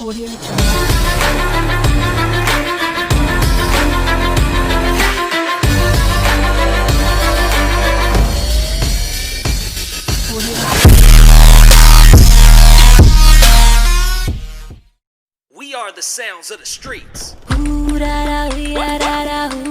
Audio Jungle. We are the sounds of the streets. Ooh da da, we da da da.